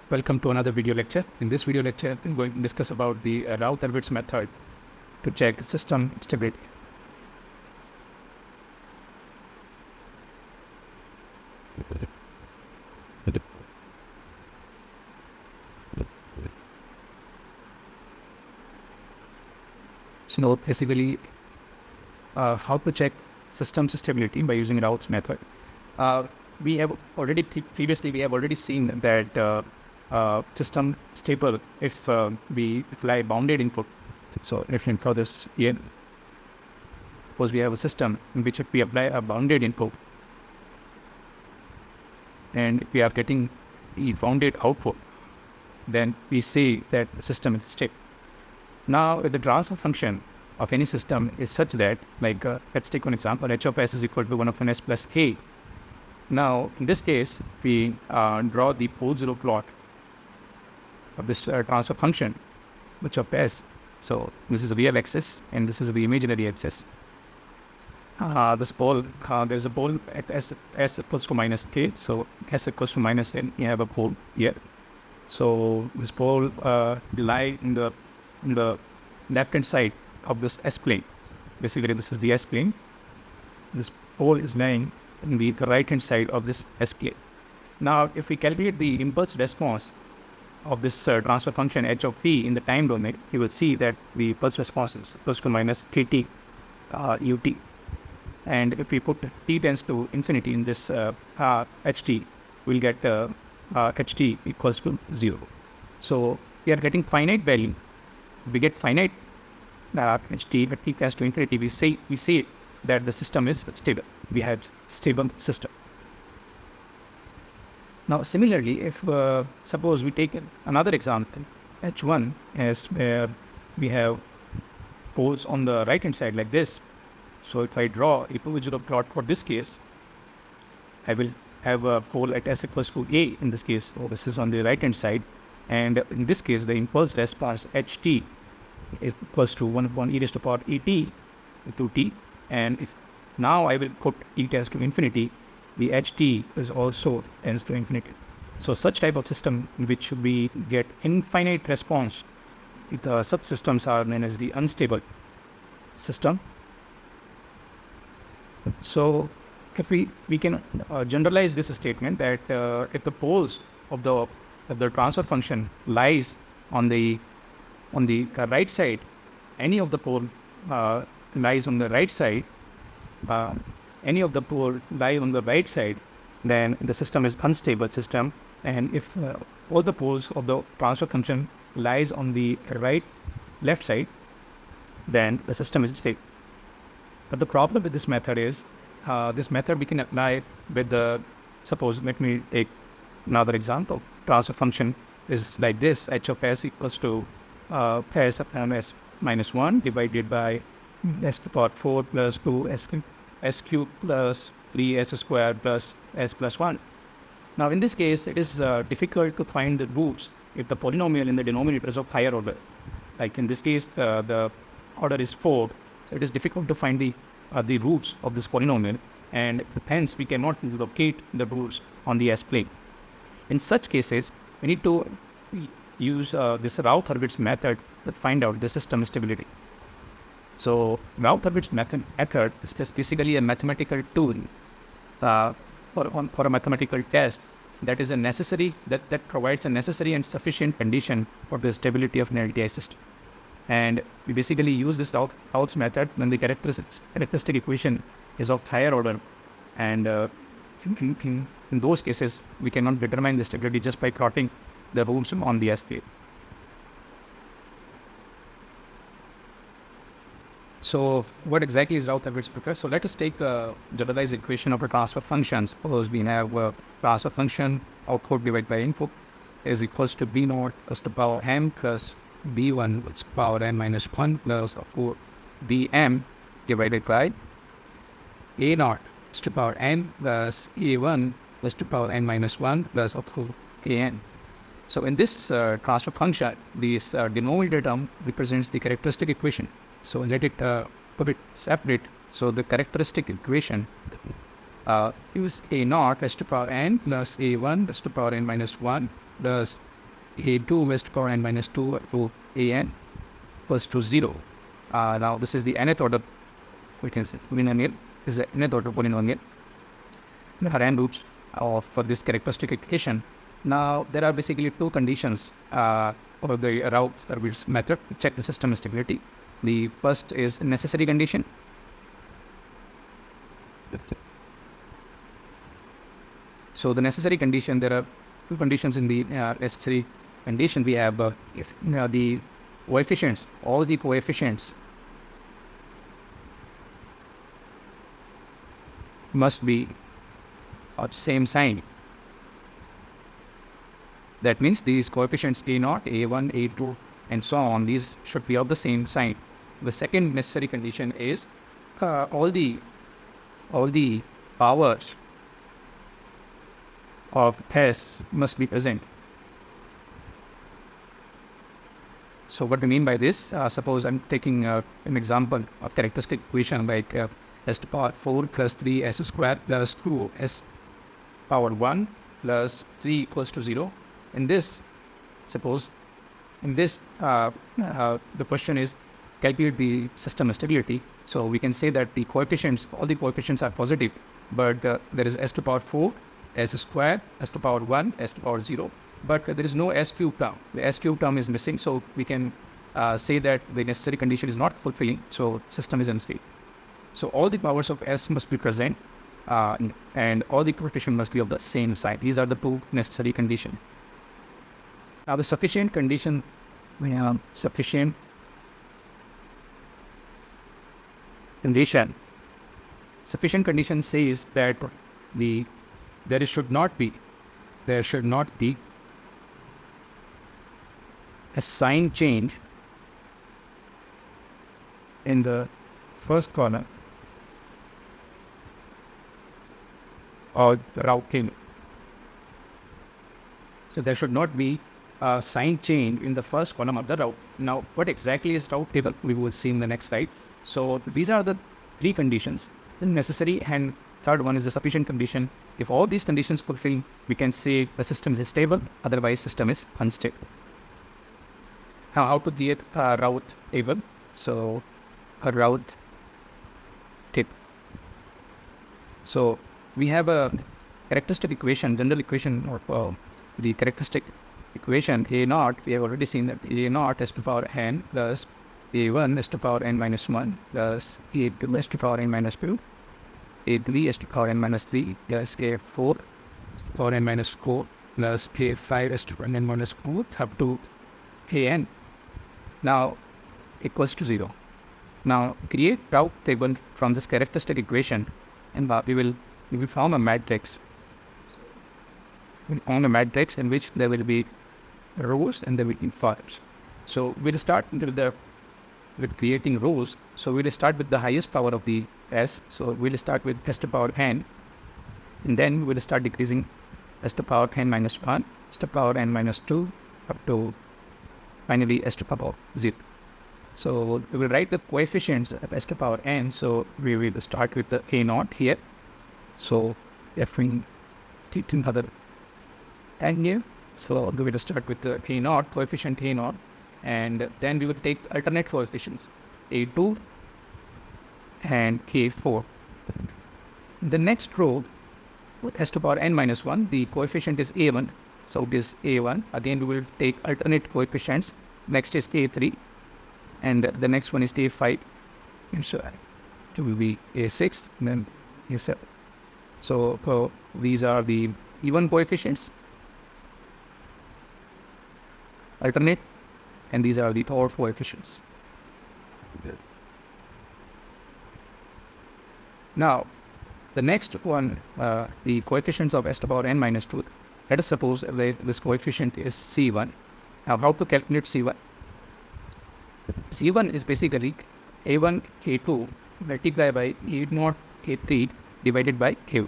Welcome to another video lecture. In this video lecture, I'm going to discuss about the Routh-Hurwitz method to check system stability. So basically, how to check system stability by using Routh's method. We have already previously seen that system stable if we apply bounded input. So if you draw this here, suppose we have a system in which if we apply a bounded input and we are getting the bounded output, then we say that the system is stable. Now the transfer function of any system is such that, like let's take one example, h of s is equal to 1 of n s plus k. Now in this case, we draw the pole zero plot of this transfer function, which of s. So this is a real axis and this is the imaginary axis. This pole, there's a pole at s equals to minus k. So s equals to minus n, you have a pole here. So this pole lie in the left hand side of this s plane. Basically, this is the s plane. This pole is lying in the right hand side of this s plane. Now, if we calculate the impulse response of this transfer function h of t in the time domain, you will see that the pulse response is equals to minus kt ut. And if we put t tends to infinity in this ht, we'll get ht equals to 0. So we are getting finite value. We get finite ht, but t tends to infinity. We say that the system is stable. We have stable system. Now, similarly, if suppose we take another example, h1 as where we have poles on the right hand side like this. So if I draw a 2-0 plot for this case, I will have a pole at s equals to a in this case. So this is on the right hand side, and in this case, the impulse response ht is equals to 1 upon e raised to power at into t. And if now I will put t tends to infinity, the ht is also tends to infinity. So such type of system in which we get infinite response, the subsystems are known as the unstable system. So if we can generalize this statement that if the poles of the transfer function lies on the right side, any of the pole lies on the right side, any of the pole lie on the right side, then the system is unstable system. And if all the poles of the transfer function lies on the left side, then the system is stable. But the problem with this method is, this method we can apply with the, suppose, let me take another example. Transfer function is like this, h of s equals to s upon s minus 1 divided by s to the power 4 plus 2 s cubed plus 3s squared plus s plus 1. Now in this case, it is difficult to find the roots if the polynomial in the denominator is of higher order. Like in this case, the order is 4. So it is difficult to find the roots of this polynomial, and hence we cannot locate the roots on the s plane. In such cases, we need to use this Routh-Hurwitz method to find out the system stability. So Routh-Hurwitz method is just basically a mathematical tool for a mathematical test that is that provides a necessary and sufficient condition for the stability of an LTI system. And we basically use this Routh's method when the characteristic equation is of higher order, and in those cases we cannot determine the stability just by plotting the roots on the S plane. So what exactly is Routh-Hurwitz method? So let us take the generalized equation of a transfer function. Suppose we have a transfer function output divided by input is equals to b naught plus to power m plus b1 with power n minus 1 plus of 4 bm divided by a naught is to power n plus a1 plus to power n minus 1 plus of 4 an. So in this transfer function, this denominator term represents the characteristic equation. So let it put it separate. So the characteristic equation use a naught s to power n plus a1 s to power n minus 1 plus a2 raised to power n minus 2 up to an equals to 0. Now this is the nth order, we can say polynomial. This is the nth order polynomial. There are n roots for this characteristic equation. Now there are basically two conditions for the Routh method to check the system stability. The first is necessary condition. So the necessary condition, there are two conditions in the necessary condition. We have if the coefficients, all the coefficients must be of same sign. That means these coefficients a0, a1, a2, and so on, these should be of the same sign. The second necessary condition is all the powers of S must be present. So what do I mean by this? Suppose I'm taking an example of characteristic equation like s to the power 4 plus 3s squared plus 2s power 1 plus 3 equals to 0. In this, suppose in this the question is calculate the system stability. So we can say that the coefficients, all the coefficients are positive, but there is s to the power 4, s squared, s to the power 1, s to the power 0, but there is no s cube term. The s cube term is missing, so we can say that the necessary condition is not fulfilling, so system is unstable. So all the powers of s must be present, and all the coefficients must be of the same sign. These are the two necessary conditions. Now the sufficient condition, we have sufficient condition. Sufficient condition says that there should not be a sign change in the first column of the Routh table. So there should not be a sign change in the first column of the Routh. Now, what exactly is Routh table? We will see in the next slide. So these are the three conditions, the necessary, and third one is the sufficient condition. If all these conditions fulfill, we can say the system is stable, otherwise system is unstable. Now, how to create a Routh table? So a Routh table. So we have a characteristic equation, general equation of the characteristic equation a0. We have already seen that a0 s to the power n plus a1 s to the power n minus 1 plus a2 s to the power n minus 2, a3 s to the power n minus 3 plus a4 to the power n minus 4 plus a5 s to the power n minus 4 up to an. Now equals to 0. Now create Routh table from this characteristic equation, and we will form a matrix. We'll form a matrix in which there will be rows and there will be columns. So we'll start with creating rows. So we'll start with the highest power of the s. So we'll start with s to the power n, and then we'll start decreasing s to the power n minus 1, s to the power n minus 2, up to finally s to the power 0. So we will write the coefficients of s to the power n. So we will start with the a0 here. So if we take another n here, so we will start with the a0, coefficient a0, and then we will take alternate coefficients a2 and a4. The next row with s to the power n minus 1, the coefficient is a1, so it is a1. Again we will take alternate coefficients. Next is a3, and the next one is a5, and so it will be a6 and then a7. So these are the even coefficients, alternate, and these are the odd coefficients. Now the next one, the coefficients of s to the power n minus 2. Let us suppose that this coefficient is c1. Now how to calculate c1? C1 is basically a1 k2 multiplied by a0 k3 divided by k.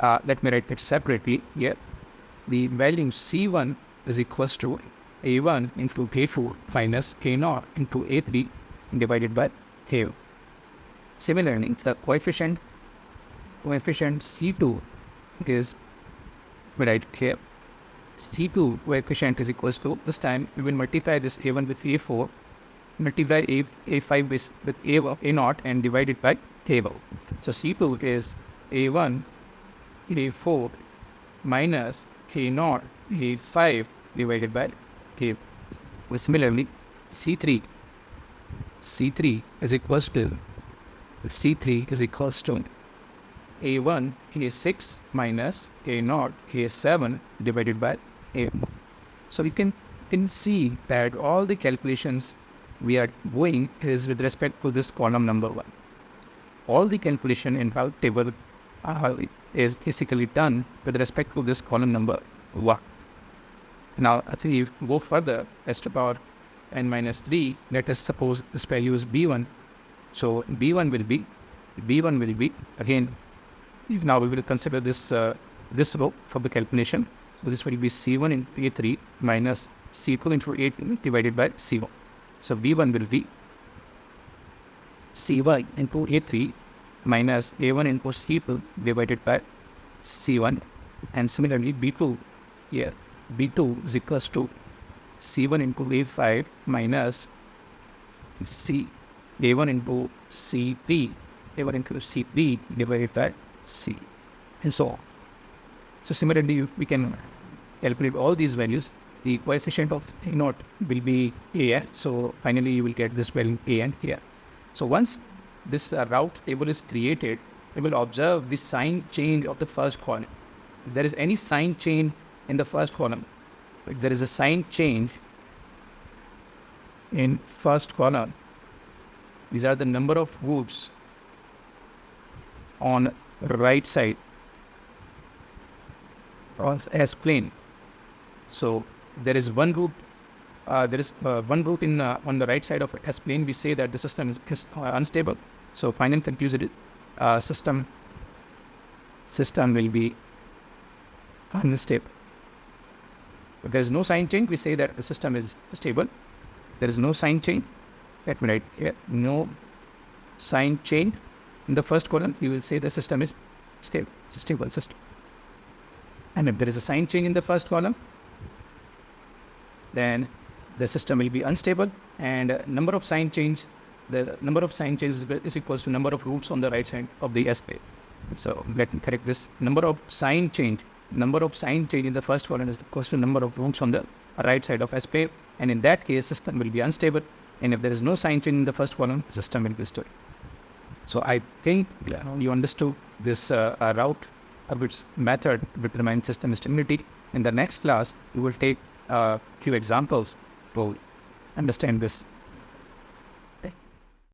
Let me write it separately here. The value c1 is equals to a1 into k4 minus k0 into a3 divided by k. Similarly, the coefficient c2 is, we write here, C2 coefficient is equals to, this time we will multiply this A1 with A4, multiply A5 with A0 and divide it by A1. So C2 is A1 A4 minus A0 A5 divided by A. Similarly, C3 is equals to A1 A6 minus A0 A7 divided by A. So we can see that all the calculations we are doing is with respect to this column number 1. All the calculation in our table is basically done with respect to this column number 1. Now, if we go further, s to power n minus 3, let us suppose this value is b1. So b1 will be again. Now we will consider this this row for the calculation. So this will be c1 into a3 minus c2 into a2 divided by c1. So b1 will be c1 into a3 minus a1 into c2 divided by c1. And similarly b2 here, b2 is equals to c1 into a5 minus a1 into c3 divided by c, and so on. So similarly, we can calculate all these values. The coefficient of a0 will be an, so finally you will get this value an here. So once this Routh table is created, we will observe the sign change of the first column. If there is any sign change in the first column, if there is a sign change in first column, these are the number of roots on right side of S plane. So there is one root. One root in on the right side of S plane. We say that the system is unstable. So final conclusion is system will be unstable. If there is no sign change, we say that the system is stable. There is no sign change. Let me write here, no sign change in the first column. You will say the system is stable. It's a stable system. And if there is a sign change in the first column, then the system will be unstable. And number of sign change, the number of sign changes is equals to number of roots on the right side of the S plane. So let me correct this. Number of sign change in the first column is equals to number of roots on the right side of S plane. And in that case, system will be unstable. And if there is no sign change in the first column, the system will be stable. So I think you understood this Hurwitz method to determine system stability. In the next class, we will take a few examples to understand this